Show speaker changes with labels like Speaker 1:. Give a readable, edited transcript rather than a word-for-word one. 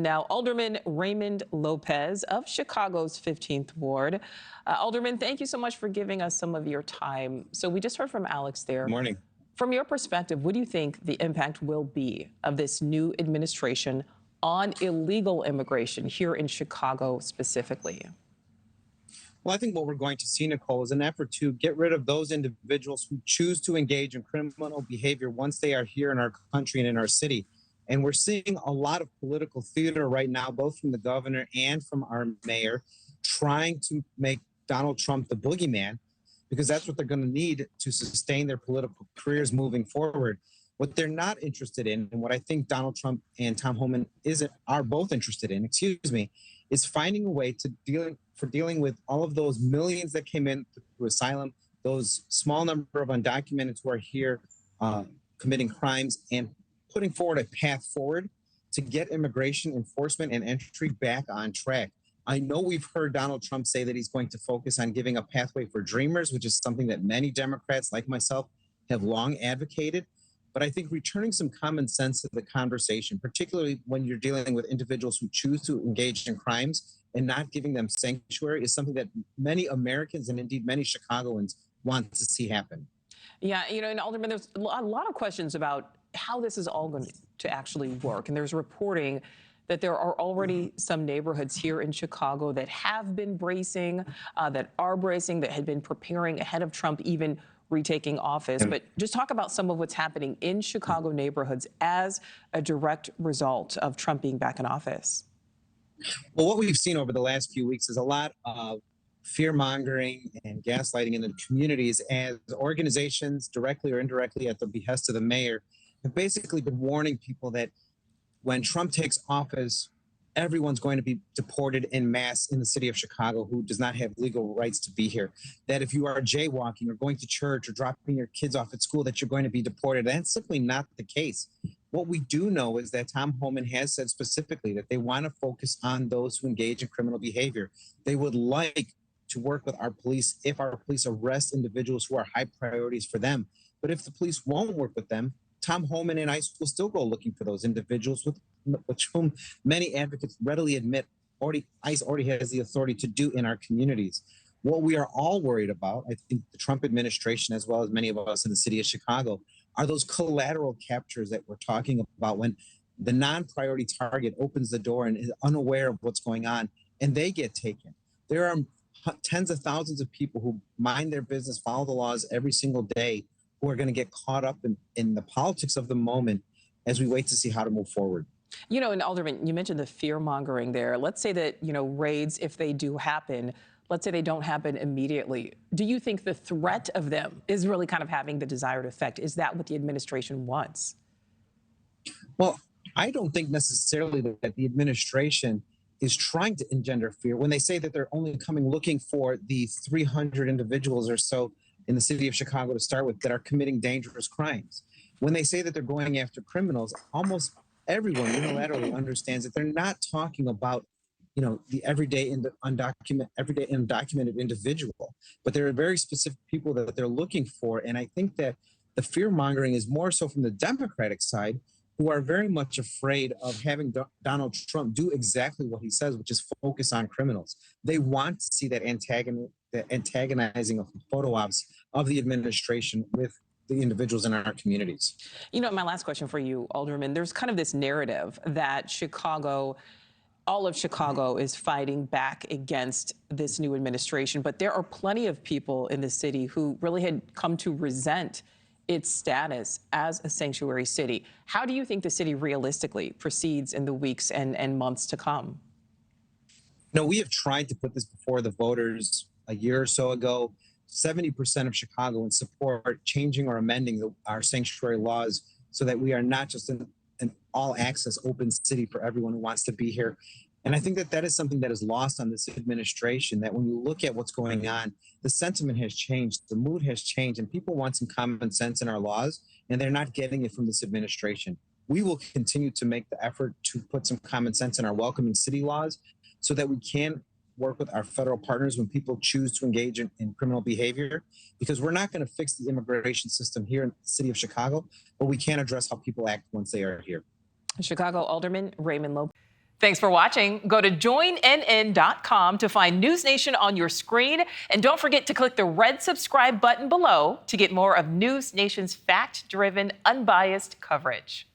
Speaker 1: Now, Alderman Raymond Lopez of Chicago's 15th Ward. Alderman, thank you so much for giving us some of your time. So we just heard from Alex there.
Speaker 2: Good morning.
Speaker 1: From your perspective, what do you think the impact will be of this new administration on illegal immigration here in Chicago specifically?
Speaker 2: Well, I think what we're going to see, Nichole, is an effort to get rid of those individuals who choose to engage in criminal behavior once they are here in our country and in our city. And we're seeing a lot of political theater right now, both from the governor and from our mayor, trying to make Donald Trump the boogeyman, because that's what they're going to need to sustain their political careers moving forward. What they're not interested in, and what I think Donald Trump and Tom Homan are both interested in, is finding a way to dealing with all of those millions that came in through asylum, those small number of undocumented who are here committing crimes, and putting forward a path forward to get immigration enforcement and entry back on track. I know we've heard Donald Trump say that he's going to focus on giving a pathway for dreamers, which is something that many Democrats like myself have long advocated. But I think returning some common sense to the conversation, particularly when you're dealing with individuals who choose to engage in crimes and not giving them sanctuary, is something that many Americans and indeed many Chicagoans want to see happen.
Speaker 1: Yeah, and Alderman, there's a lot of questions about how this is all going to actually work. And there's reporting that there are already some neighborhoods here in Chicago that have been bracing, that had been preparing ahead of Trump even retaking office. But just talk about some of what's happening in Chicago neighborhoods as a direct result of Trump being back in office.
Speaker 2: Well, what we've seen over the last few weeks is a lot of fear-mongering and gaslighting in the communities, as organizations, directly or indirectly at the behest of the mayor, have basically been warning people that when Trump takes office, everyone's going to be deported en masse in the city of Chicago who does not have legal rights to be here. That if you are jaywalking or going to church or dropping your kids off at school, that you're going to be deported. That's simply not the case. What we do know is that Tom Homan has said specifically that they want to focus on those who engage in criminal behavior. They would like to work with our police if our police arrest individuals who are high priorities for them. But if the police won't work with them, Tom Homan and ICE will still go looking for those individuals, with whom many advocates readily admit ICE already has the authority to do in our communities. What we are all worried about, I think the Trump administration, as well as many of us in the city of Chicago, are those collateral captures that we're talking about, when the non-priority target opens the door and is unaware of what's going on and they get taken. There are tens of thousands of people who mind their business, follow the laws every single day, who are going to get caught up in the politics of the moment as we wait to see how to move forward.
Speaker 1: And Alderman, you mentioned the fear mongering there. Let's say that, raids, if they do happen, let's say they don't happen immediately. Do you think the threat of them is really kind of having the desired effect? Is that what the administration wants?
Speaker 2: Well, I don't think necessarily that the administration is trying to engender fear when they say that they're only coming looking for the 300 individuals or so in the city of Chicago to start with that are committing dangerous crimes. When they say that they're going after criminals, almost everyone unilaterally understands that they're not talking about, the everyday undocumented individual, but there are very specific people that they're looking for. And I think that the fear mongering is more so from the Democratic side, who are very much afraid of having Donald Trump do exactly what he says, which is focus on criminals. They want to see that antagonizing of photo ops of the administration with the individuals in our communities.
Speaker 1: My last question for you, Alderman, there's kind of this narrative that all of Chicago is fighting back against this new administration, but there are plenty of people in the city who really had come to resent its status as a sanctuary city. How do you think the city realistically proceeds in the weeks and months to come?
Speaker 2: We have tried to put this before the voters a year or so ago. 70% of Chicagoans support changing or amending our sanctuary laws so that we are not just an all-access open city for everyone who wants to be here. And I think that is something that is lost on this administration, that when you look at what's going on, the sentiment has changed, the mood has changed, and people want some common sense in our laws, and they're not getting it from this administration. We will continue to make the effort to put some common sense in our welcoming city laws so that we can work with our federal partners when people choose to engage in criminal behavior, because we're not going to fix the immigration system here in the city of Chicago, but we can address how people act once they are here.
Speaker 1: Chicago Alderman Raymond Lopez. Thanks for watching. Go to joinnn.com to find News Nation on your screen. And don't forget to click the red subscribe button below to get more of News Nation's fact-driven, unbiased coverage.